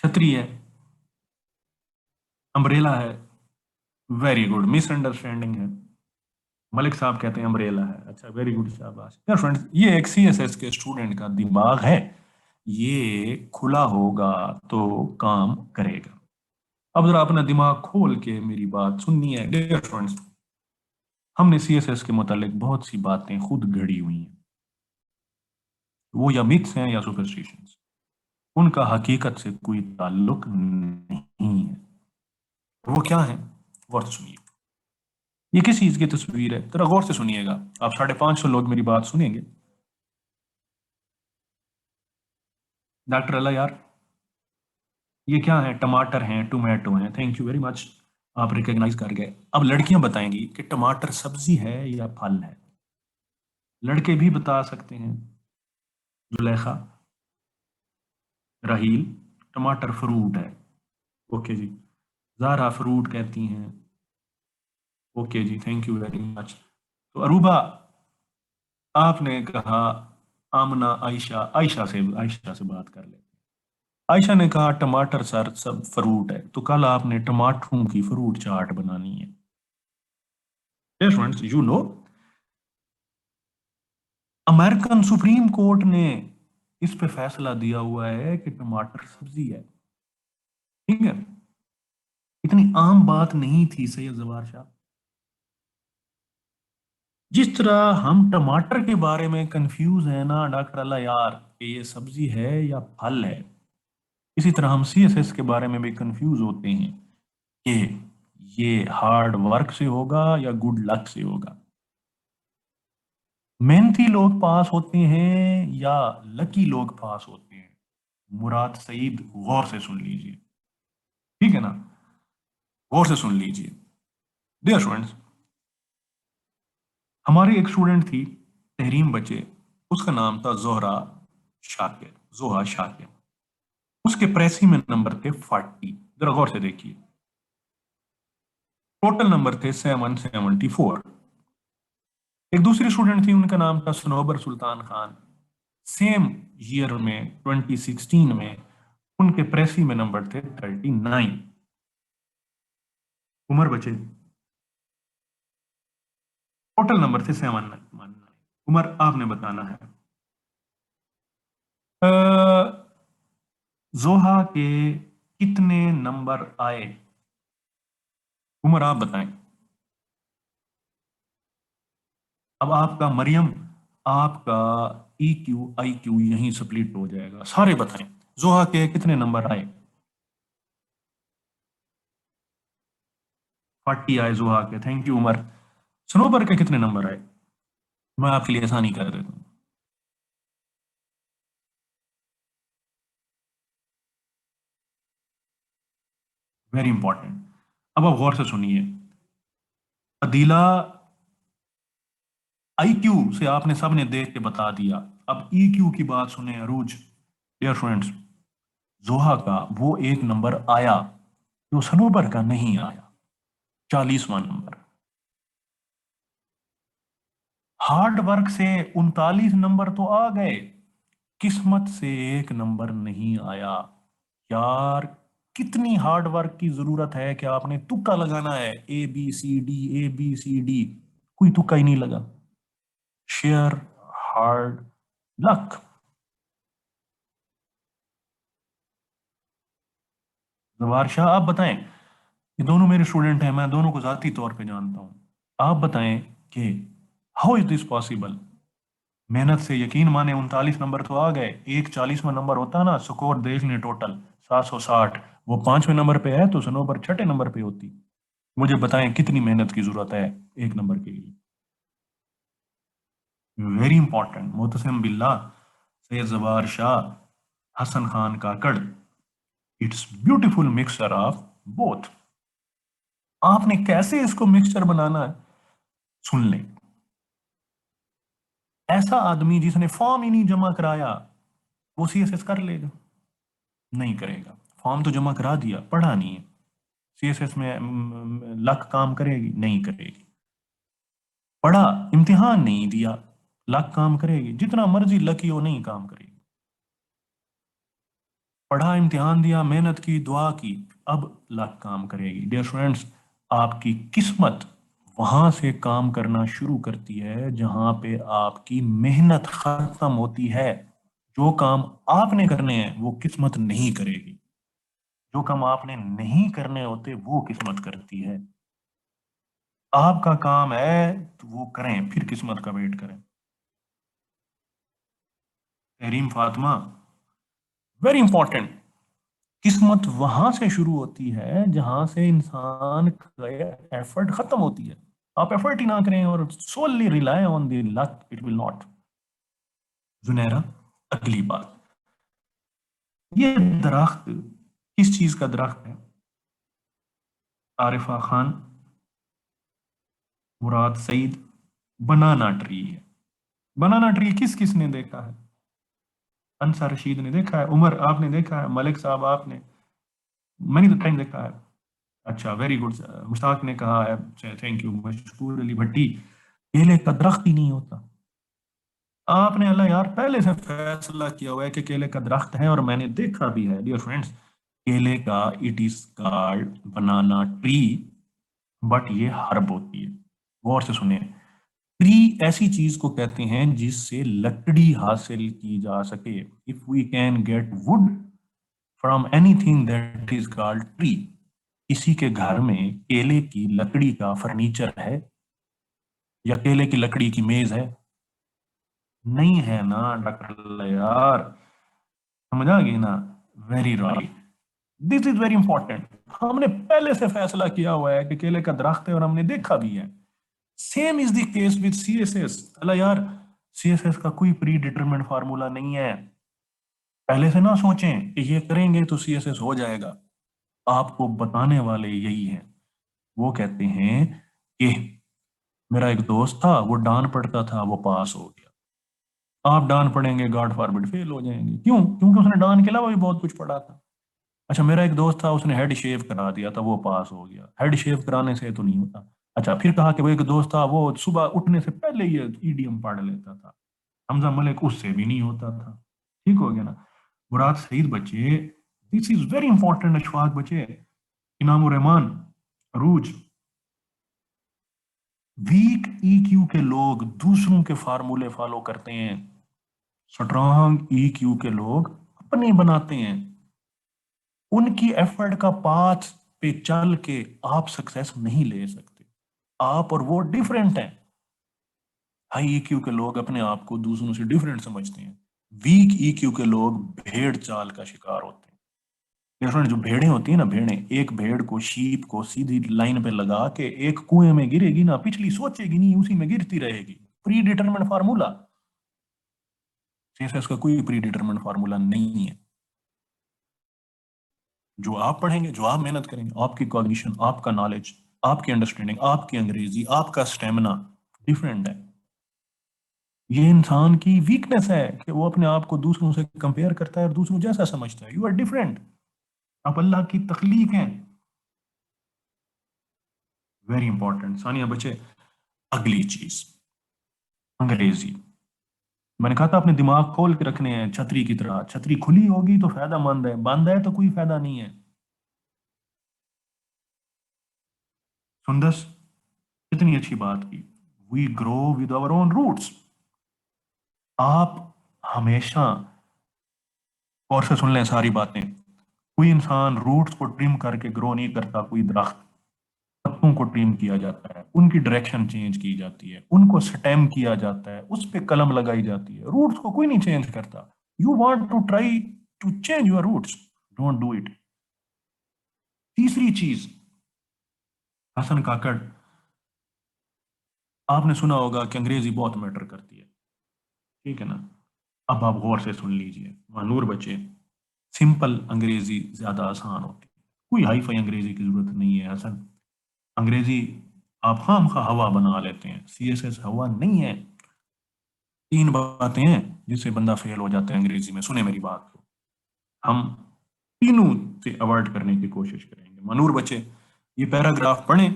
छतरी है, अम्ब्रेला है। वेरी गुड, मिसअंडरस्टैंडिंग है। मलिक साहब कहते हैं अम्ब्रेला है। अच्छा, वेरी गुड, शाबाश यार फ्रेंड्स। ये एक सीएसएस के स्टूडेंट का दिमाग है, ये खुला होगा तो काम करेगा। अब जरा अपना दिमाग खोल के मेरी बात सुननी है डियर फ्रेंड्स। हमने सीएसएस के मुतालिक बहुत सी बातें खुद गढ़ी हुई हैं, वो या मिथ्स हैं या सुपरस्टिशंस, उनका हकीकत से कोई ताल्लुक नहीं है। वो क्या है, गौर से सुनिए। ये किस चीज की तस्वीर है, जरा गौर से सुनिएगा। आप 550 लोग मेरी बात सुनेंगे। डॉक्टर अल्लाह यार, ये क्या है? टमाटर हैं, टोमेटो हैं। थैंक यू वेरी मच, आप रिकॉग्नाइज कर गए। अब लड़कियां बताएंगी कि टमाटर सब्जी है या फल है। लड़के भी बता सकते हैं। जुलेखा, राहील, टमाटर फ्रूट है। ओके जी। जारा फ्रूट कहती हैं। ओके जी, थैंक यू वेरी मच। तो अरूबा, आपने कहा आमना, आयशा, आयशा से बात कर ले। आयशा ने कहा टमाटर सर सब फ्रूट है, तो कल आपने टमाटरों की फ्रूट चाट बनानी है। Friends, you know American supreme court ने इस पे फैसला दिया हुआ है कि टमाटर सब्जी है। ठीक है, इतनी आम बात नहीं थी सैयद जवार शाह। जिस तरह हम टमाटर के बारे में कंफ्यूज है ना डॉक्टर अल्लाह यार कि ये सब्जी है या फल है, इसी तरह हम सीएसएस के बारे में भी कंफ्यूज होते हैं कि ये हार्ड वर्क से होगा या गुड लक से होगा। मेहनती लोग पास होते हैं या लकी लोग पास होते हैं। मुराद सईद, गौर से सुन लीजिए, ठीक है ना? गौर से सुन लीजिए डियर स्टूडेंट्स। हमारी एक स्टूडेंट थी, तहरीम बचे, उसका नाम था जोहरा शाकिर, जोहा शाकिर। उसके प्रेसी में नंबर थे 40। जरा गौर से देखिए, टोटल नंबर थे 774। एक दूसरी स्टूडेंट थी, उनका नाम था सनोबर सुल्तान खान। सेम ईयर में 2016 में उनके प्रेसी में नंबर थे 39। उम्र बचे, टोटल नंबर थे 719। उम्र आपने बताना है। अ, जोहा के कितने नंबर आए? उम्र आप बताएं। अब आपका मरियम, आपका ई क्यू आई क्यू यहीं स्प्लिट हो जाएगा, सारे बताएं। जोहा के कितने नंबर आए? 40 आए जोहा के, थैंक यू उमर। सनोबर के कितने नंबर आए? मैं आपके लिए आसानी कर देता हूँ। Very important. अब आप गौर से सुनिए। अदीला, आई क्यू से आपने सबने देख के बता दिया। अब ई क्यू की बात सुने अरूज, डियर फ्रेंड्स। जोहा का वो एक नंबर आया जो सनोबर का नहीं आया, 40वां नंबर। हार्ड वर्क से 39 नंबर तो आ गए, किस्मत से एक नंबर नहीं आया। यार, कितनी हार्ड वर्क की जरूरत है कि आपने तुक्का लगाना है, A B C D, A B C D, कोई तुक्का ही नहीं लगा। Share hard luck. Jawar Shah, आप बताएं। ये दोनों मेरे स्टूडेंट हैं, मैं दोनों को जाती तौर पे जानता हूं। आप बताएं कि हाउ इज दिस पॉसिबल। मेहनत से यकीन माने 39 नंबर तो आ गए। एक 40वां नंबर होता ना, स्कोर देख लें टोटल 760, वो 5वें नंबर पे है तो सनोबर छठे नंबर पे होती। मुझे बताएं कितनी मेहनत की जरूरत है एक नंबर के लिए। Very important, Motasim Billah, Syed Jawar Shah, Hassan Khan Kakar. It's beautiful mixture of both. आपने कैसे इसको मिक्सचर बनाना है, सुन लें। ऐसा आदमी जिसने फॉर्म ही नहीं जमा कराया, वो सीएसएस कर लेगा? नहीं करेगा। फॉर्म तो जमा करा दिया, पढ़ा नहीं है, सीएसएस में लक काम करेगी? नहीं करेगी। पढ़ा, इम्तिहान नहीं दिया, लक काम करेगी? जितना मर्जी लकी हो, नहीं काम करेगी। पढ़ा, इम्तिहान दिया, मेहनत की, दुआ की, अब लक काम करेगी। डियर स्टूडेंट्स, आपकी किस्मत वहां से काम करना शुरू करती है जहां पे आपकी मेहनत खत्म होती है। जो काम आपने करने हैं वो किस्मत नहीं करेगी, जो काम आपने नहीं करने होते वो किस्मत करती है। आपका काम है तो वो करें, फिर किस्मत का वेट करें। Tahreem Fatima, very important. किस्मत वहां से शुरू होती है जहां से इंसान का एफर्ट खत्म होती है। आप एफर्ट ही ना करें और solely rely on the luck, it will not. Junaira, अगली बात, ये दरख्त किस चीज का दरख्त है? आरिफा खान, मुराद सईद, बनाना ट्री है। बनाना ट्री किस किस ने देखा है? अंसार रशीद ने देखा है, उमर आपने देखा है, मलिक साहब आपने मैनी टाइम देखा है। अच्छा, वेरी गुड। मुश्ताक ने कहा है, थैंक यू। मशहूर अली भट्टी, केले का दरख्त ही नहीं होता। आपने अल्लाह यार पहले से फैसला किया हुआ है कि केले का दरख्त है, और मैंने देखा भी है। डियर फ्रेंड्स, केले का it is called banana tree, but ये हर्ब होती है। गौर से सुनिए, ट्री ऐसी चीज को कहते हैं जिससे लकड़ी हासिल की जा सके। If we can get wood from anything, that is called tree. किसी के घर में केले की लकड़ी का फर्नीचर है या केले की लकड़ी की मेज है? नहीं है ना डॉक्टर यार, समझ आ गई ना? Very right, this is very important. हमने पहले से फैसला किया हुआ है कि केले का दरख्त है और हमने देखा भी है। Same is the case with CSS. Allah Yar, CSS का कोई प्री डिटरमिन्ड फार्मूला नहीं है। पहले से ना सोचें कि ये करेंगे तो सीएसएस हो जाएगा। आपको बताने वाले यही हैं। वो कहते हैं कि मेरा एक दोस्त था, वो डान पढ़ता था, वो पास हो गया। आप डान पढ़ेंगे, गॉड फॉरबिड फेल हो जाएंगे। क्यों? क्योंकि उसने डान के अलावा भी बहुत कुछ पढ़ा था। अच्छा, मेरा एक दोस्त था, उसने हेड शेव करा दिया था, वो पास हो गया। हेड शेव कराने से तो नहीं होता। अच्छा, फिर कहा कि वो एक दोस्त था, वो सुबह उठने से पहले ही ईडीएम पढ़ लेता था। हमजा मलिक, उससे भी नहीं होता था। ठीक हो गया ना? मुराद सईद बच्चे, this is very important. Ashfaq बच्चे, इनामुर रहमान, अरूज, वीक ईक्यू के लोग दूसरों के फार्मूले फॉलो करते हैं, स्ट्रांग ईक्यू के लोग अपने बनाते हैं। उनकी एफर्ट का पाथ पे चल के आप सक्सेस नहीं ले सकते। आप और वो डिफरेंट हैं। हाई ईक्यू के लोग अपने आप को दूसरों से डिफरेंट समझते हैं। वीक ईक्यू के लोग भेड़ चाल का शिकार होते हैं। डिफरेंट, जो भेड़ें होती है ना, भेड़ें, एक भेड़ को, शीप को सीधी लाइन पे लगा के एक कुएं में गिरेगी ना, पिछली सोचेगी नहीं, उसी में गिरती रहेगी। Pre determined formula. सीएसएस का कोई प्री डिटरमिन्ड फार्मूला नहीं है। जो आप पढ़ेंगे, जो आप मेहनत करेंगे, आपकी कॉग्निशन, आपका नॉलेज, आपकी अंडरस्टैंडिंग, आपकी अंग्रेजी, आपका स्टेमिना डिफरेंट है। ये इंसान की वीकनेस है कि वो अपने आप को दूसरों से कंपेयर करता है और दूसरों जैसा समझता है। यू आर डिफरेंट, आप अल्लाह की तख्लीक हैं। वेरी इंपॉर्टेंट सानिया बच्चे। अगली चीज, अंग्रेजी। मैंने कहा था अपने दिमाग खोल के रखने हैं, छतरी की तरह। छतरी खुली होगी तो फायदा मंद है, बंद है तो कोई फायदा नहीं है। सुंदस, कितनी अच्छी बात की। We grow with our own roots. आप हमेशा, और से सुन लें सारी बातें, कोई इंसान रूट्स को ट्रिम करके ग्रो नहीं करता। कोई दरख्त, पत्तों को ट्रिम किया जाता है, उनकी डायरेक्शन चेंज की जाती है, उनको स्टेम किया जाता है, उस पे कलम लगाई जाती है। रूट्स को कोई नहीं चेंज करता। You want to try to change your roots, don't do it. तीसरी चीज, हसन काकड़, आपने सुना होगा कि अंग्रेजी बहुत मैटर करती है। ठीक है ना? अब आप गौर से सुन लीजिए मानूर बच्चे, सिंपल अंग्रेजी ज्यादा आसान होती है। कोई हाई फाई अंग्रेजी की जरूरत नहीं है हसन। अंग्रेजी आप खाम खा हवा बना लेते हैं, सीएसएस हवा नहीं है। तीन बातें हैं जिससे बंदा फेल हो जाता है अंग्रेजी में, सुने मेरी बात को। हम तीनों से अवॉइड करने की कोशिश करेंगे। मनूर बच्चे, ये पैराग्राफ पढ़ें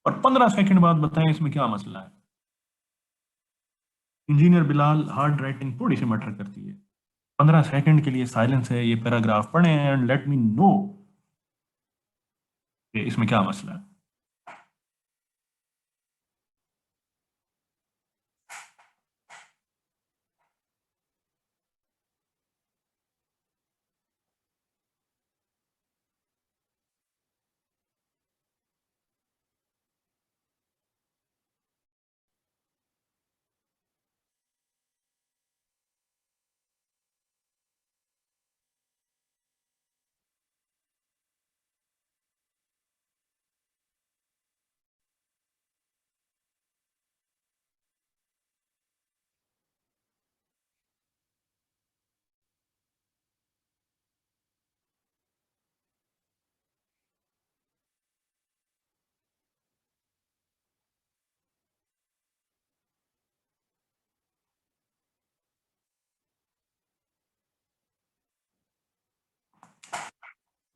और 15 सेकंड बाद बताएं इसमें क्या मसला है। इंजीनियर बिलाल, हार्ड राइटिंग थोड़ी सी मैटर करती है। 15 सेकंड के लिए साइलेंस है, ये पैराग्राफ पढ़ें एंड लेट मी नो कि इसमें क्या मसला है।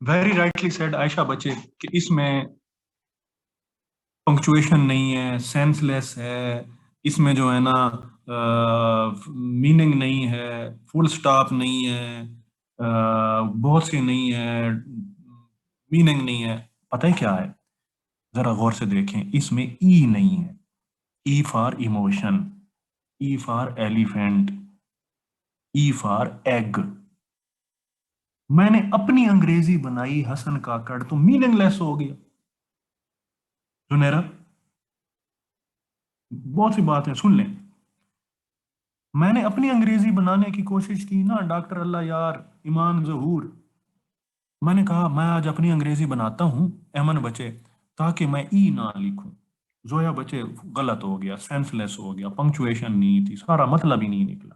वेरी राइटली सेड आयशा बच्चे कि इसमें पंक्चुएशन नहीं है, सेंसलेस है, इसमें जो है ना मीनिंग नहीं है, फुल स्टॉप नहीं है, बहुत सी नहीं है, मीनिंग नहीं है। पता है क्या है, जरा गौर से देखें, इसमें ई नहीं है। E for emotion, E for elephant, E for egg. मैंने अपनी अंग्रेजी बनाई हसन काकड़, तो मीनिंगलेस हो गया जुनेरा। बहुत सी बात है, सुन लें। मैंने अपनी अंग्रेजी बनाने की कोशिश की ना डॉक्टर अल्लाह यार, ईमान जहूर। मैंने कहा मैं आज अपनी अंग्रेजी बनाता हूं एमन बचे, ताकि मैं ई ना लिखूं। जोया बचे गलत हो गया, सेंसलेस हो गया, पंक्चुएशन नहीं थी, सारा मतलब ही नहीं निकला।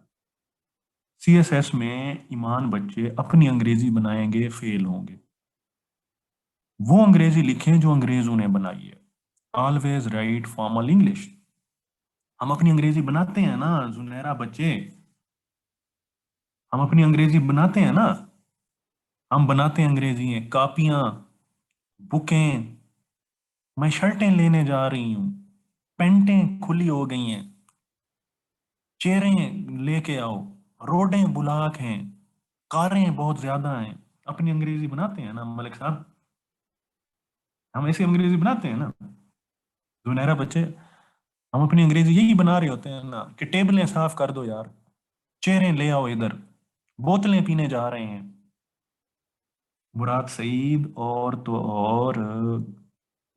सीएसएस में ईमान बच्चे अपनी अंग्रेजी बनाएंगे फेल होंगे। वो अंग्रेजी लिखें जो अंग्रेजों ने बनाई है। Always right formal English. हम अपनी अंग्रेजी बनाते हैं ना जुनैरा बच्चे, हम अपनी अंग्रेजी बनाते हैं ना। हम बनाते हैं अंग्रेजी कापियां, बुकें। मैं शर्टें लेने जा रही हूँ, पेंटें खुली हो गई हैं, चेयरें लेके आओ, रोडें बुलाक हैं, कारें बहुत ज्यादा हैं। अपनी अंग्रेजी बनाते हैं ना मलिक साहब, हम ऐसी अंग्रेजी बनाते हैं ना जुनैरा बच्चे। हम अपनी अंग्रेजी यही बना रहे होते हैं ना कि टेबलें साफ कर दो यार, चेयरें ले आओ इधर, बोतलें पीने जा रहे हैं। मुराद सईद और तो और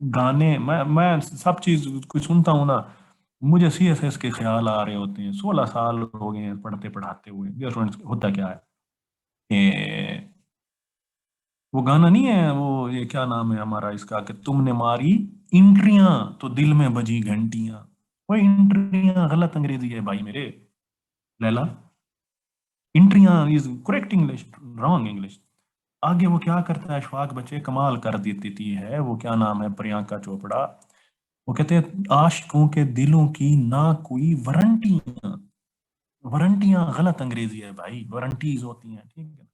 गाने, मैं सब चीज कुछ सुनता हूँ ना, मुझे सीएसएस के ख्याल आ रहे होते हैं। 16 साल हो गए हैं पढ़ते पढ़ाते हुए। डियर स्टूडेंट्स, होता क्या है कि वो गाना नहीं है, वो ये क्या नाम है हमारा इसका, कि तुमने मारी इंट्रियां तो दिल में बजी घंटियां। वो इंट्रियां गलत अंग्रेजी है भाई मेरे लैला। इंट्रियां is correct English, wrong English. आगे वो क्या करता है अशफाक बच्चे, कमाल कर देती है। वो क्या नाम है, प्रियंका चोपड़ा। वो कहते हैं आशिकों के दिलों की ना कोई वारंटियां। वारंटियां गलत अंग्रेजी है भाई, वारंटीज होती हैं, ठीक है।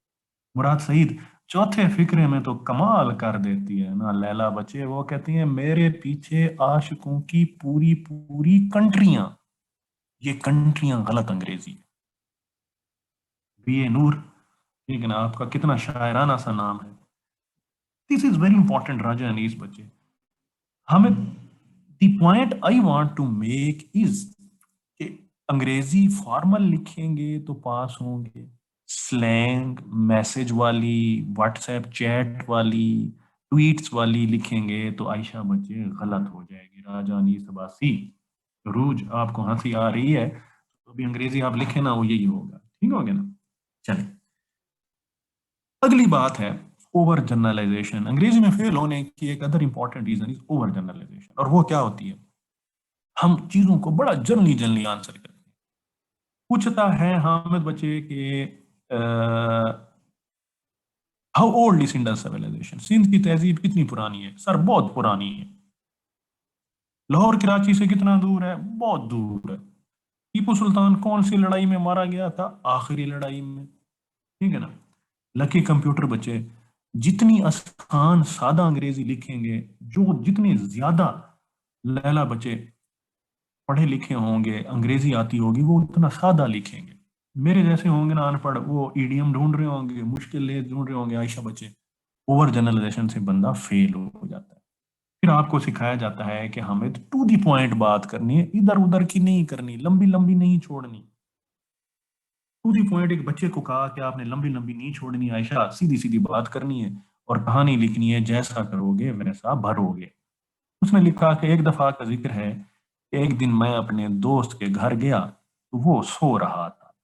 मुराद सईद चौथे फिक्रे में तो कमाल कर देती है ना लैला बच्चे। वो कहती है मेरे पीछे आशिकों की पूरी पूरी कंट्रियां। ये कंट्रियां गलत अंग्रेजी है। बी ए नूर, ठीक है ना, आपका कितना शायराना सा नाम है। This is very important Raja Anees बच्चे। हमें the point I want to make is कि अंग्रेजी फॉर्मल लिखेंगे तो पास होंगे, स्लैंग मैसेज वाली, व्हाट्सएप चैट वाली, ट्वीट्स वाली लिखेंगे तो आयशा बच्चे गलत हो जाएगी। राजा अनीस अब्बासी, रूज आपको हंसी आ रही है तो भी अंग्रेजी आप लिखे ना, वो यही होगा, ठीक हो गया ना। चलिए, अगली बात है ओवर जनरलाइजेशन। अंग्रेजी में फेल होने की एक other important reason is over generalisation. और वो क्या होती है, हम चीजों को बड़ा जनरली जनरली आंसर करते हैं। पूछता है हामिद बच्चे के how old is Indus civilisation, Sindh की तहजीब कितनी पुरानी है? सर बहुत पुरानी है। लाहौर कराची से कितना दूर है? बहुत दूर है। टीपू सुल्तान कौन सी लड़ाई में मारा गया था? आखिरी लड़ाई में, ठीक है ना। लकी कंप्यूटर बच्चे, जितनी आसान सादा अंग्रेजी लिखेंगे, जो जितने ज्यादा लैला बच्चे पढ़े लिखे होंगे, अंग्रेजी आती होगी, वो उतना सादा लिखेंगे। मेरे जैसे होंगे ना अनपढ़, वो ईडीएम ढूंढ रहे होंगे, मुश्किल ले ढूंढ रहे होंगे, आयशा बच्चे। ओवर जनरलाइजेशन से बंदा फेल हो जाता है। फिर आपको सिखाया जाता है कि हमें टू दी पॉइंट बात करनी है, इधर उधर की नहीं करनी, लंबी लंबी नहीं छोड़नी। टू दी पॉइंट एक बच्चे को कहा कि आपने लंबी लंबी नहीं छोड़नी आयशा, सीधी सीधी बात करनी है और कहानी लिखनी है, जैसा करोगे वैसा भरोगे। उसने लिखा कि एक दफा का जिक्र है कि एक दिन मैं अपने दोस्त के घर गया तो वो सो रहा था।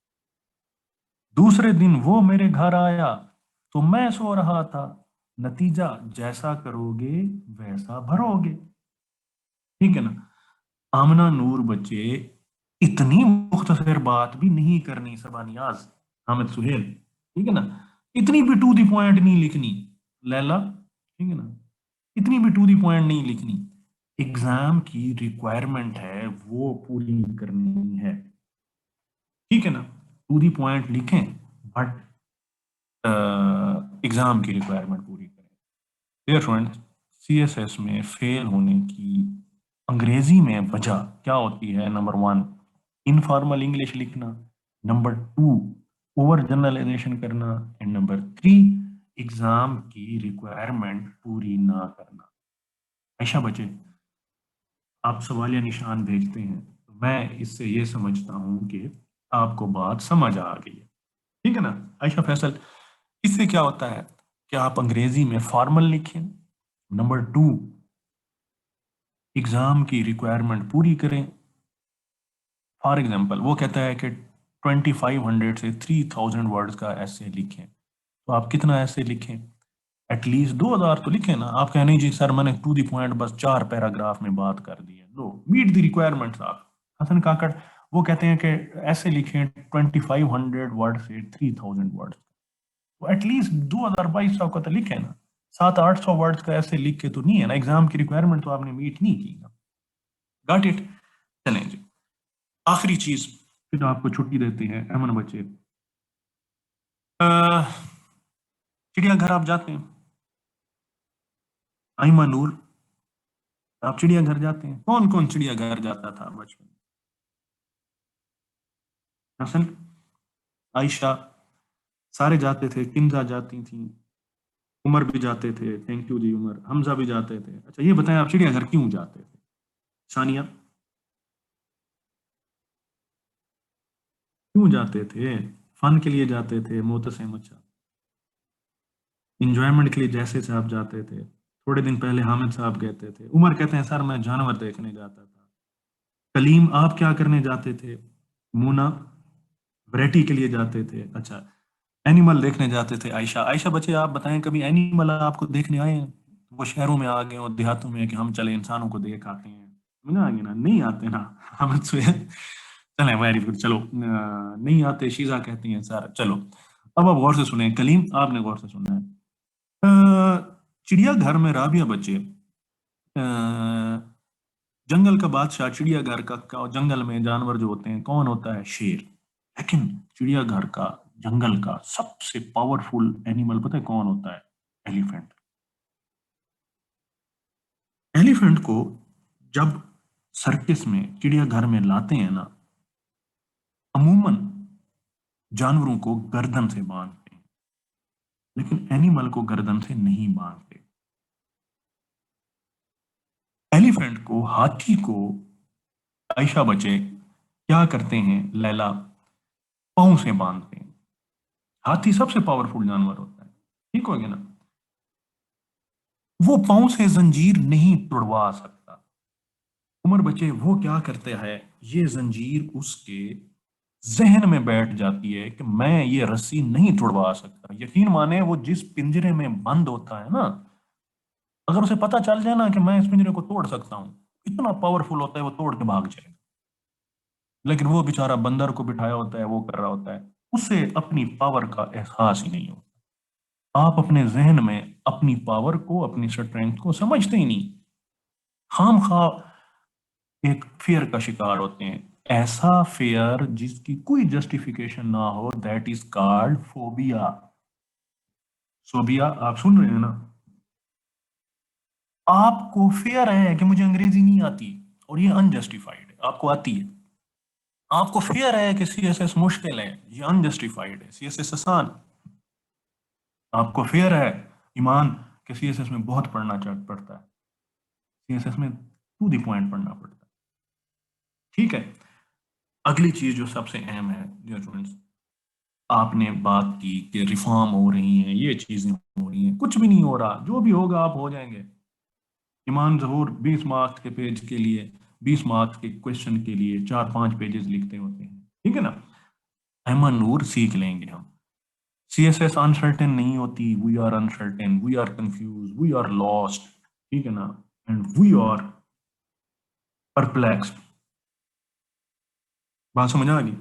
दूसरे दिन वो मेरे घर आया तो मैं सो रहा था। नतीजा जैसा करोगे वैसा भरोगे। ठीक है ना। आमना नूर बच्चे, इतनी मुख्तसर बात भी नहीं करनी सबा नियाज, हामिद सुहेल, ठीक है ना। इतनी भी टू दी पॉइंट नहीं लिखनी, लैला, ठीक है ना। इतनी भी टू दी पॉइंट नहीं लिखनी। एग्जाम की रिक्वायरमेंट है वो पूरी करनी है, ठीक है ना। टू दी पॉइंट लिखें बट एग्जाम की रिक्वायरमेंट पूरी करें। डियर फ्रेंड्स, सीएसएस में फेल होने की अंग्रेजी में वजह क्या होती है? नंबर वन, इनफॉर्मल इंग्लिश लिखना। नंबर टू, ओवर जनरलाइजेशन करना। एंड नंबर थ्री, एग्जाम की रिक्वायरमेंट पूरी ना करना। ऐसा बचे, आप सवालिया निशान भेजते हैं तो मैं इससे ये समझता हूं कि आपको बात समझ आ गई है, ठीक है ना। आयशा फैसल, इससे क्या होता है कि आप अंग्रेजी में फॉर्मल लिखें। नंबर टू, एग्जाम की रिक्वायरमेंट पूरी करें। फॉर एग्जाम्पल वो कहता है कि 2500 से 3000 वर्ड्स का ऐसे लिखें, तो आप कितना ऐसे लिखें? एटलीस्ट 2000 तो लिखें ना। आप कहें नहीं जी सर मैंने टू दी पॉइंट बस 4 पैराग्राफ में बात कर दी है, नो, मीट द रिक्वायरमेंट्स। आप हसन काकड़ वो कहते हैं कि ऐसे लिखें 2500 वर्ड से 3000 वर्ड, तो एटलीस्ट 2200 का तो लिखे ना। 700-800 वर्ड्स का ऐसे लिख के तो नहीं है ना, एग्जाम की रिक्वायरमेंट तो आपने मीट नहीं की ना। Got it. चलें जी, आखिरी चीज, फिर आपको छुट्टी देते हैं अमन बच्चे। अह, चिड़ियाघर आप जाते हैं? आइमा नूर, आप चिड़ियाघर जाते हैं? कौन कौन चिड़ियाघर जाता था बचपन में? हसन, आयशा, सारे जाते थे, किंजा जाती थी, उमर भी जाते थे, थैंक यू जी उमर, हमजा भी जाते थे। अच्छा ये बताएं आप चिड़ियाघर क्यों जाते थे? सानिया, क्यों जाते थे? फन के लिए जाते थे? मोहतसिम, अच्छा, इंजॉयमेंट के लिए जैसे साहब जाते थे? थोड़े दिन पहले हामिद साहब कहते थे। उमर कहते हैं सर मैं जानवर देखने जाता था। कलीम, आप क्या करने जाते थे? मूना, वैरायटी के लिए जाते थे, अच्छा, एनिमल देखने जाते थे। आयशा, आयशा बच्चे आप बताएं कभी एनिमल आपको देखने आए हैं? वो शहरों में आ गए और देहातों में कि हम चले इंसानों को देख आते हैं, ना आगे ना, नहीं आते ना। हम चले, वेरी गुड, चलो नहीं आते शीजा कहती हैं सर, चलो। अब आप गौर से सुने, कलीम आपने गौर से सुनना है। चिड़ियाघर में राबिया बच्चे, अ, जंगल का बादशाह चिड़ियाघर का जंगल में जानवर जो होते हैं कौन होता है? शेर। लेकिन चिड़ियाघर का जंगल का सबसे पावरफुल एनिमल पता है कौन होता है? एलिफेंट। एलिफेंट को जब सर्कस में चिड़ियाघर में लाते हैं ना, अमूमन जानवरों को गर्दन से बांधते हैं, लेकिन एनिमल को गर्दन से नहीं बांधते। एलिफेंट को, हाथी को, आयशा बच्चे क्या करते हैं लैला? पाँव से बांधते हैं। हाथी सबसे पावरफुल जानवर होता है, ठीक हो गया ना। वो पाँव से जंजीर नहीं तोड़वा सकता। उमर बच्चे वो क्या करते हैं, ये जंजीर उसके जहन में बैठ जाती है कि मैं ये रस्सी नहीं तोड़वा सकता। यकीन माने वो जिस पिंजरे में बंद होता है ना, अगर उसे पता चल जाए ना कि मैं इस पिंजरे को तोड़ सकता हूँ, इतना पावरफुल होता है वो तोड़ के भाग जाएगा। लेकिन वो बेचारा बंदर को बिठाया होता है, वो कर रहा होता है, उसे अपनी पावर का एहसास ही नहीं होता। आप अपने जहन में अपनी पावर को, अपनी स्ट्रेंथ को समझते ही नहीं, खाम खा एक फेयर का शिकार होते हैं। ऐसा फेयर जिसकी कोई जस्टिफिकेशन ना हो, that is called phobia. Sobia, आप सुन रहे हैं ना? आपको फेयर है कि मुझे अंग्रेजी नहीं आती, और ये अनजस्टिफाइड है, आपको आती है। آپ کو فیئر ہے کہ سی ایس ایس مشکل ہے، یہ انجسٹیفائڈ ہے، سی ایس ایس آسان۔ آپ کو فیئر ہے ایمان کہ سی ایس ایس میں بہت پڑتا ہے، سی ایس ایس میں ٹو دی پوائنٹ پڑھنا پڑتا ہے، ٹھیک ہے۔ اگلی چیز جو سب سے اہم ہے ڈیئر اسٹوڈنٹس، آپ نے بات کی کہ ریفارم ہو رہی ہیں، یہ چیزیں ہو رہی ہیں، کچھ بھی نہیں ہو رہا، جو بھی ہوگا آپ ہو جائیں گے۔ ایمان ظہور 20 مارکس کے پیج کے لیے، 20 مارکس کے کوشچن کے لیے 4-5 پیجز لکھتے ہوتے ہیں، ٹھیک ہے نا؟ احمد نور سیکھ لیں گے ہم۔ سی ایس ایس انسرٹن نہیں ہوتی، we are uncertain, we are confused, we are lost, ٹھیک ہے نا؟ And we are perplexed. بات سمجھ آ گئی؟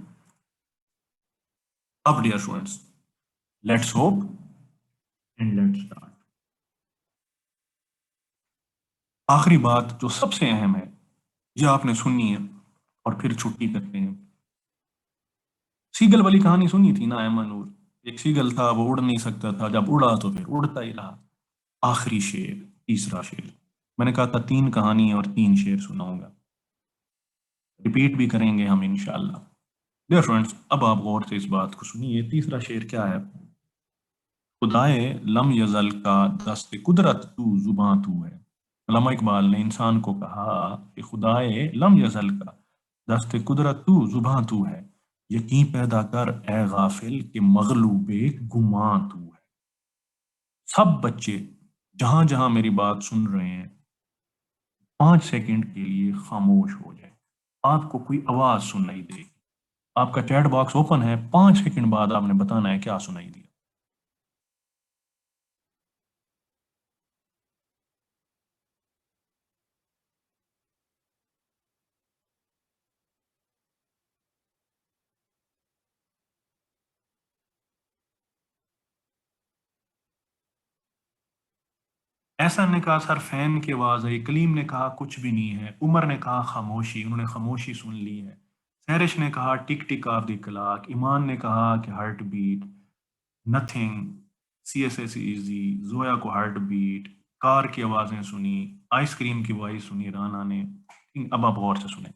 اب dear students, let's hope and let's start. آخری بات جو سب سے اہم ہے، یہ آپ نے سنی ہے اور پھر چھٹی کرتے ہیں۔ سیگل والی کہانی سنی تھی نا احمد نور؟ ایک سیگل تھا، وہ اڑ نہیں سکتا تھا، جب اڑا تو پھر اڑتا ہی رہا۔ آخری شعر، تیسرا شعر، میں نے کہا تھا 3 کہانی اور 3 شعر سناؤں گا، ریپیٹ بھی کریں گے ہم انشاءاللہ۔ ڈیئر فرینڈس، اب آپ غور سے اس بات کو سنیے، تیسرا شعر کیا ہے؟ خدائے لم یزل کا دست قدرت تو زباں تو ہے۔ علامہ اقبال نے انسان کو کہا کہ خدائے لم یزل کا دست قدرت تو زباں تو ہے، یقین پیدا کر اے غافل کہ مغلوب گماں تو ہے۔ سب بچے جہاں جہاں میری بات سن رہے ہیں، 5 سیکنڈ کے لیے خاموش ہو جائے، آپ کو کوئی آواز سنائی دے گی، آپ کا چیٹ باکس اوپن ہے، 5 سیکنڈ بعد آپ نے بتانا ہے کیا سنائی دیا۔ ایسا نے کہا سر فین کی آواز آئی، کلیم نے کہا کچھ بھی نہیں ہے، عمر نے کہا خاموشی، انہوں نے خاموشی سن لی ہے، سیرش نے کہا ٹک ٹک آف دی کلاک، ایمان نے کہا کہ heartbeat nothing, C S S easy, Zoya کو ہارٹ بیٹ، کار کی آوازیں سنی، آئس کریم کی وائس سنی رانا نے۔ اب آپ غور سے سنیں،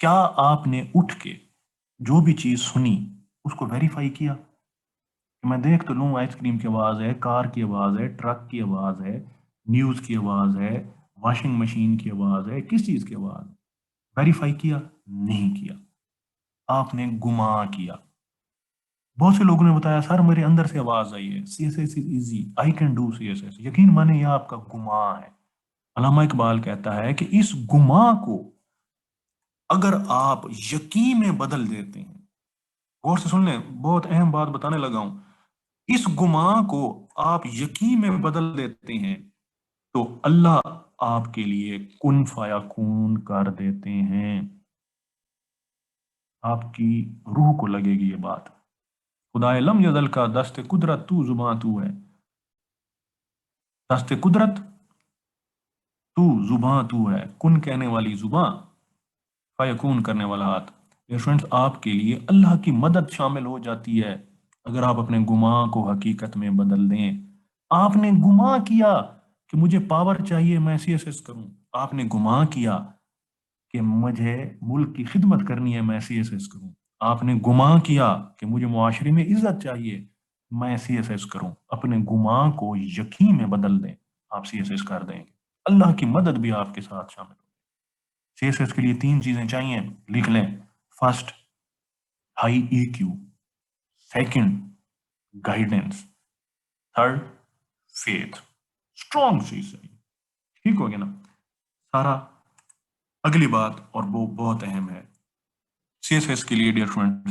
کیا آپ نے اٹھ کے جو بھی چیز سنی اس کو ویریفائی کیا کہ میں دیکھ تو لوں آئس کریم کی آواز ہے، کار کی آواز ہے، ٹرک کی آواز ہے، نیوز کی آواز ہے، واشنگ مشین کی آواز ہے، کس چیز کی آواز؟ ویریفائی کیا؟ نہیں کیا، آپ نے گمان کیا۔ بہت سے لوگوں نے بتایا سر میرے اندر سے آواز آئی ہے، C S S is easy, I can do C S S, یقین مانے یہ آپ کا گمان ہے۔ علامہ اقبال کہتا ہے کہ اس گمان کو اگر آپ یقین میں بدل دیتے ہیں، غور سے سن لیں، بہت اہم بات بتانے لگا ہوں، اس گمان کو آپ یقین میں بدل دیتے ہیں تو اللہ آپ کے لیے کن فیکون کر دیتے ہیں، آپ کی روح کو لگے گی یہ بات۔ خدائے لم یزل کا دست قدرت تو زباں تو ہے، دست قدرت تو زباں تو ہے، کن کہنے والی زباں، فیکون کرنے والا ہاتھ۔ فرینڈز، آپ کے لیے اللہ کی مدد شامل ہو جاتی ہے اگر آپ اپنے گماں کو حقیقت میں بدل دیں۔ آپ نے گماں کیا کہ مجھے پاور چاہیے، میں سی ایس ایس کروں، آپ نے گماں کیا کہ مجھے ملک کی خدمت کرنی ہے، میں سی ایس ایس کروں، آپ نے گماں کیا کہ مجھے معاشرے میں عزت چاہیے، میں سی ایس ایس کروں، اپنے گماں کو یقین میں بدل دیں، آپ سی ایس ایس کر دیں گے، اللہ کی مدد بھی آپ کے ساتھ شامل ہو۔ سی ایس ایس کے لیے 3 چیزیں چاہیے، لکھ لیں۔ First, high E Q, second, guidance, third, faith, strong چیز ہے، ٹھیک ہو گیا نا سارا؟ اگلی بات اور وہ بہت اہم ہے، سی ایس ایس کے لیے ڈیئر فرینڈ،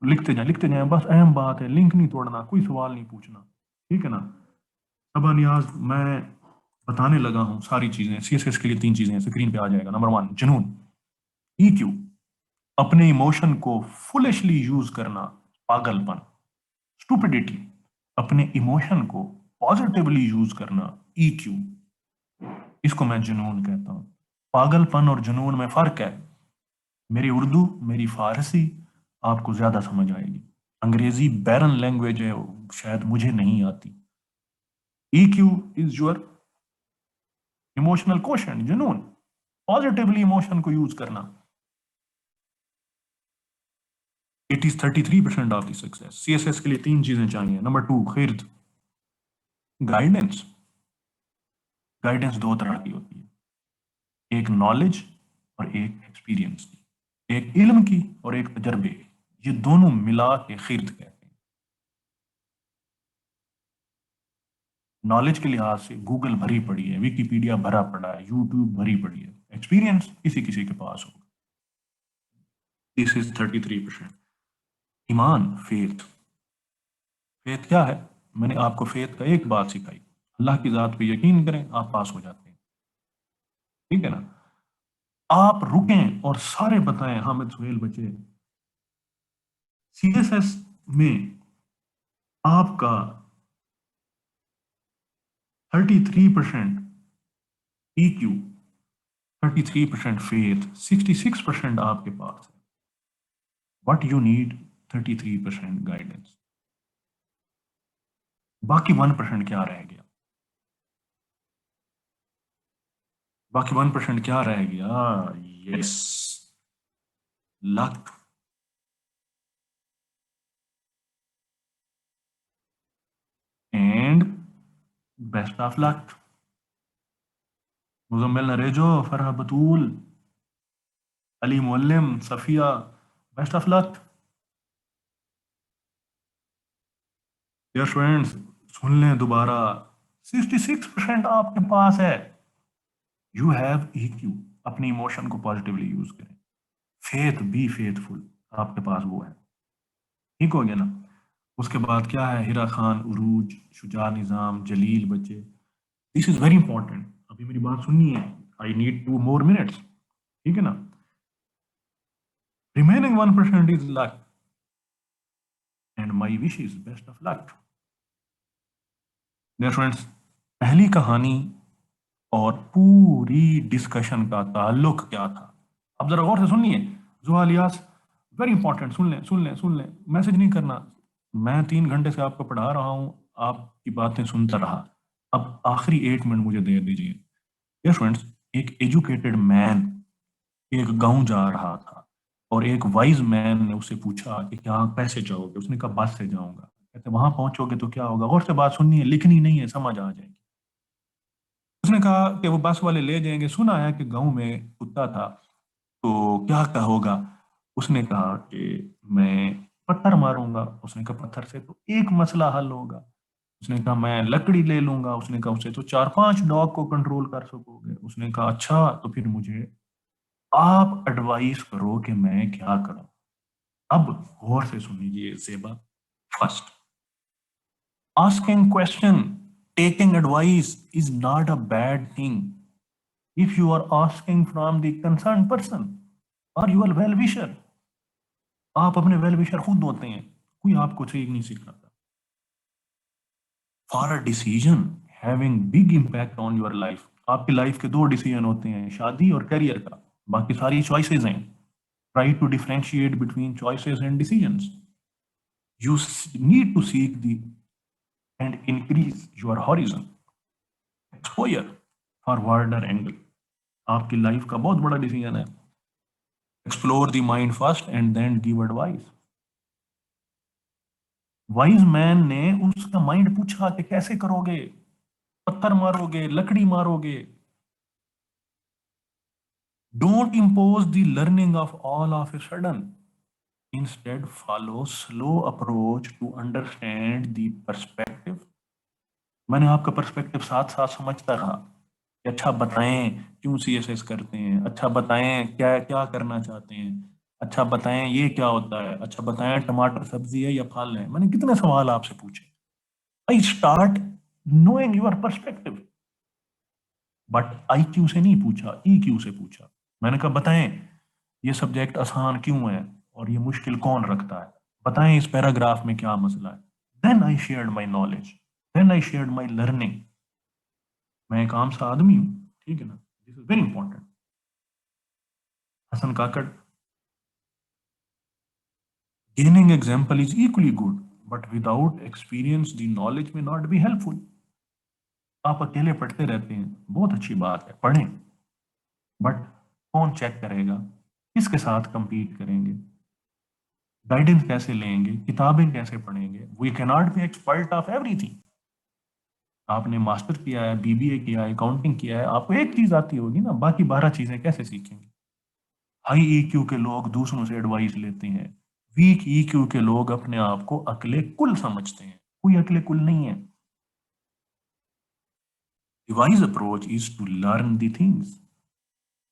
لکھتے جائیں بس، اہم بات ہے، لنک نہیں توڑنا، کوئی سوال نہیں پوچھنا، ٹھیک ہے نا؟ ابا نیاز میں بتانے لگا ہوں ساری چیزیں، سی ایس ایس کے لیے 3 چیزیں اسکرین پہ آ جائے گا۔ نمبر 1 جنون، ای کیو اپنے ایموشن کو فلشلی یوز کرنا، پاگل پن، اسٹوپڈیٹی اپنے ایموشن کو پازیٹیولی یوز کرنا، ای کیو، اس کو میں جنون کہتا ہوں۔ پاگل پن اور جنون میں فرق ہے، میری اردو، میری فارسی آپ کو زیادہ سمجھ آئے گی، انگریزی بیرن لینگویج ہے، شاید مجھے نہیں آتی۔ ای کیو از یور ایموشنل کوشن، جنون، پازیٹیولی ایموشن کو یوز کرنا۔ It is 33% of the success. CSS के लिए 3 चीजें चाहिए। Number 2, खिर्द, guidance. गाइडेंस 2 तरह की होती है, एक नॉलेज और एक एक्सपीरियंस की, एक इल्म की और एक तजर्बे की। ये दोनों मिला के खिर्द कहते हैं। नॉलेज के लिहाज से गूगल भरी पड़ी है, विकिपीडिया भरा पड़ा है, यूट्यूब भरी पड़ी है। एक्सपीरियंस किसी किसी के पास होगा। This is 33%। ईमान, फेथ। फेथ क्या है? मैंने आपको फेथ का एक बात सिखाई, अल्लाह की जात पे यकीन करें, आप पास हो जाते हैं। ठीक है ना? आप रुकें और सारे बताएं, हामिद सुहेल बचे। सीएसएस में आपका 33% ईक्यू, 33% फेथ, 66% आपके पास है। What you need 33% guidance. बाकी 1% क्या रह गया? बाकी 1% क्या रह गया? Yes, luck. And best of luck. Muzammil Narejo, Farah Batool, Ali Muallim, Safia, best of luck. Dear students, सुन लें दोबारा, 66% आपके पास है। You have EQ. अपनी इमोशन को पॉजिटिवली यूज करें। फेथ, बी फेथफुल, आपके पास वो है। ठीक हो गया ना? उसके बाद क्या है? हिरा खान, उरूज, शुजा निजाम, जलील बचे। This is very important. अभी मेरी बात सुननी है। I need 2 more minutes। ठीक है ना? Remaining 1% is luck, and my wish is best of luck. Dear friends, पहली कहानी और पूरी डिस्कशन का ताल्लुक क्या था? अब जरा गौर से सुनिए। जुहा इलियास, वेरी इंपॉर्टेंट, सुन लें सुन लें सुन लें, मैसेज नहीं करना। मैं 3 घंटे से आपको पढ़ा रहा हूं, आपकी बातें सुनता रहा। अब आखिरी 8 मिनट मुझे दे दीजिए। यस फ्रेंड्स, एक एजुकेटेड मैन एक गांव जा रहा था, और एक वाइज मैन ने उससे पूछा कि क्या कैसे जाओगे? उसने कहा बस से जाऊंगा। कहते वहां पहुंचोगे तो क्या होगा? गौर से बात सुननी है, लिखनी नहीं है, समझ आ जाएगी। उसने कहा कि वो बस वाले ले जाएंगे, सुना है कि गांव में कुत्ता था, तो क्या क्या होगा? उसने कहा कि मैं पत्थर मारूंगा। उसने कहा पत्थर से तो एक मसला हल होगा। उसने कहा मैं लकड़ी ले लूंगा। उसने कहा उससे तो 4-5 डॉग को कंट्रोल कर सकोगे। उसने कहा अच्छा, तो फिर मुझे आप एडवाइस करो कि मैं क्या करूं। अब गौर से सुनिए जेबा। First, asking question, taking advice is not a bad thing if you are asking from the concerned person or your well wisher। आप अपने वेल विशर खुद होते हैं, कोई आपको ठीक नहीं सिखाता। For a decision having big impact on your life, आपकी लाइफ के 2 डिसीजन होते हैं, शादी और करियर का। बाकी सारी चॉइसेस हैं। Try to differentiate between choices and decisions. You need to seek the and increase your horizon, exposure for wider angle। आपकी लाइफ का बहुत बड़ा डिसीजन है। Explore the mind first and then give advice. Wise man ने उसका mind पूछा कि कैसे करोगे? पत्थर मारोगे, लकड़ी मारोगे? Don't impose the learning of all of a sudden. Instead follow slow approach to understand the perspective. मैंने आपका पर्सपेक्टिव साथ साथ समझता रहा कि अच्छा बताएं क्यों सीएसएस करते हैं, अच्छा बताएं क्या क्या करना चाहते हैं, अच्छा बताएं ये क्या होता है, अच्छा बताएं टमाटर सब्जी है या फल है। मैंने कितने सवाल आपसे पूछे। I start knowing your perspective. But I Q से नहीं पूछा, ई क्यू से पूछा। मैंने कहा बताएं ये सब्जेक्ट आसान क्यों है और ये मुश्किल कौन रखता है? बताएं इस पैराग्राफ में क्या मसला है? Then I shared my knowledge, then I shared my learning. मैं एक आम सा आदमी हूँ, ठीक है ना? This is very important. Hasan Kakar, gaining example is equally good, but without experience the knowledge may not be helpful. आप अकेले पढ़ते रहते हैं, बहुत अच्छी बात है, पढ़ें, बट कौन चेक करेगा? किसके साथ compete करेंगे? गाइडेंस कैसे लेंगे, किताबें कैसे पढ़ेंगे। We can not be expert of everything. आपने मास्टर किया है, बीबीए किया है, अकाउंटिंग किया है, आपको एक चीज आती होगी ना, बाकी 12 चीजें कैसे सीखेंगे। हाई ईक्यू के लोग दूसरों से एडवाइस लेते हैं, वीक ईक्यू के लोग अपने आप को अकेले कुल समझते हैं। कोई अकेले कुल नहीं है। The wise approach is to learn the things,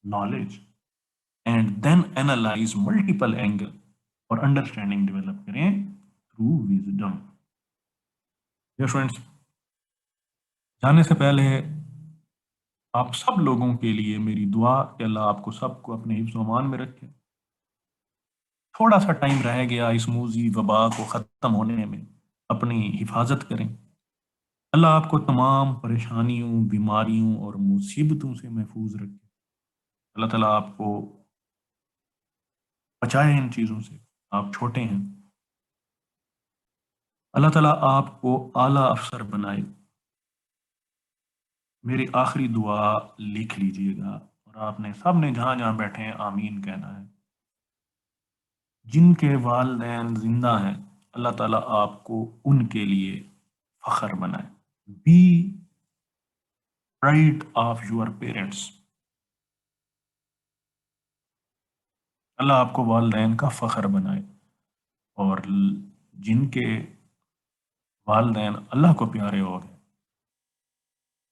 knowledge, and then analyze multiple angle और understanding develop करें through wisdom। Dear friends, जाने से पहले आप सब लोगों के लिए मेरी दुआ कि अल्लाह आपको सबको अपने हिफ्ज़ अमान में रखे। थोड़ा सा टाइम रह गया इस मूजी वबा को ख़त्म होने में, अपनी हिफाजत करें। अल्लाह आपको तमाम परेशानियों, बीमारियों और मुसीबतों से महफूज रखे। अल्लाह ताला आपको बचाए इन चीज़ों से। आप छोटे हैं। अल्लाह ताला आपको आला अफसर बनाए। मेरी आखिरी दुआ लिख लीजिएगा और आपने सब ने जहाँ जहाँ बैठे हैं आमीन कहना है। जिनके वालिदैन जिंदा हैं, अल्लाह ताला आपको उनके लिए फख्र बनाए। Be pride of your parents. Allah आपको वालिदैन का फख्र बनाए। और जिनके वालिदैन अल्लाह को प्यारे हो गए,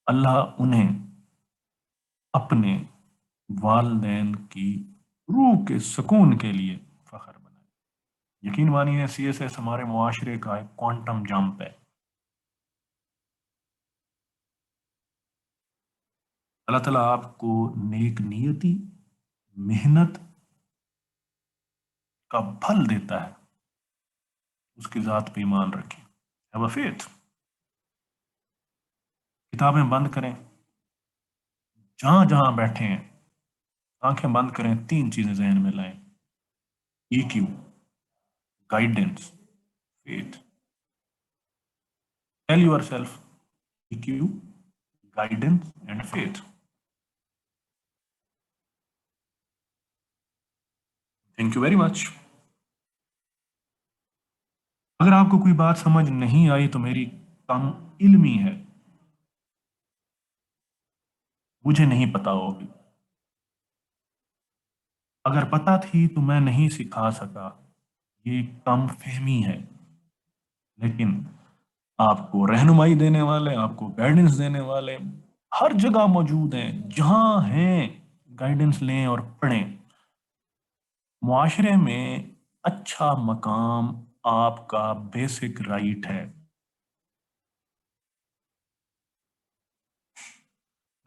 अल्लाह उन्हें अपने वालिदैन की रूह के सुकून के लिए फख्र बनाए। यकीन मानिए सीएसएस हमारे मुआशरे का एक क्वांटम जंप है। अल्लाह ताला आपको नेक नियति, मेहनत का फल देता है। उसकी ज़ात पे ईमान रखें। Have a faith. किताबें बंद करें, जहां जहां बैठे हैं आंखें बंद करें, तीन चीजें जहन में लाएं। EQ, guidance, faith. Tell yourself EQ, guidance and faith. Thank you very much. अगर आपको कोई बात समझ नहीं आई तो मेरी कम इल्मी है, मुझे नहीं पता होगी। अगर पता थी तो मैं नहीं सिखा सका, ये कम फहमी है। लेकिन आपको रहनुमाई देने वाले, आपको गाइडेंस देने वाले हर जगह मौजूद हैं। जहां हैं गाइडेंस लें और पढ़ें। मुआशरे में अच्छा मकाम आपका बेसिक राइट है।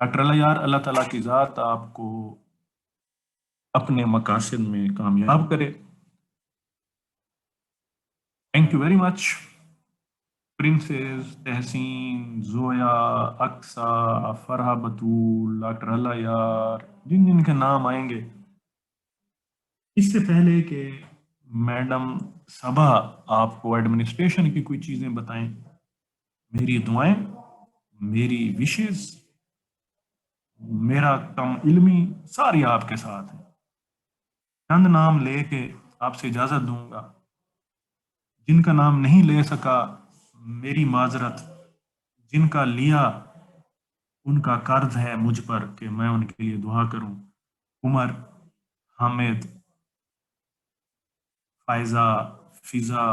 डॉक्टर अल्लाह यार, अल्लाह ताला की ज़ात आपको अपने मकासद में कामयाब करे। Thank you very much. Princess, Tehseen, Zoya, Aqsa, Farah Batool, doctor Allah Yar, जिन जिन के नाम आएंगे, इससे पहले कि मैडम सबा आपको एडमिनिस्ट्रेशन की कोई चीज़ें बताएं, मेरी दुआएं, मेरी विशेष, मेरा कम इल्मी सारी आपके साथ है। चंद नाम लेके आपसे इजाज़त दूंगा। जिनका नाम नहीं ले सका, मेरी माजरत। जिनका लिया, उनका कर्ज है मुझ पर कि मैं उनके लिए दुआ करूं। उमर, हामिद, फायजा, फिजा,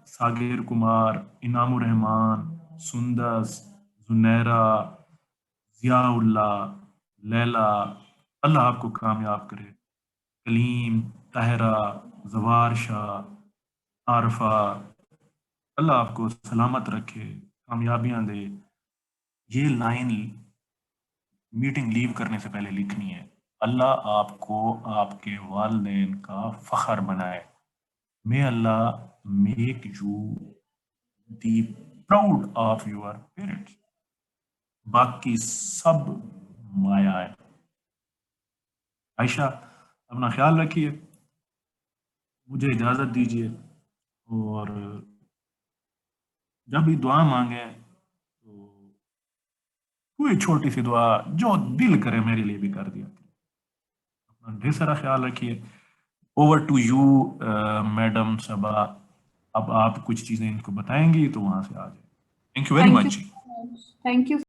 सागिर कुमार, इनामुर रहमान, सुंदस, जुनैरा, जियाउल्ला, लैला। अल्लाह आपको कामयाब करे। कलीम, ताहरा, जवार शाह, आरफा। अल्लाह आपको सलामत रखे, कामयाबियां दे। ये लाइन मीटिंग लीव करने से पहले लिखनी है। अल्लाह आपको आपके वालिदैन का फख्र बनाए। May Allah make you the proud of your parents. बाकी सब माया है। आयशा, अपना ख्याल रखिए, मुझे इजाज़त दीजिए। और जब भी दुआ मांगे तो कोई छोटी सी दुआ जो दिल करे मेरे लिए भी कर दिया। अपना ढेर सारा ख्याल रखिए। ओवर टू यू मैडम सबा, अब आप कुछ चीजें इनको बताएंगी तो वहां से आ जाए। Thank you very Thank you much. so much. Thank you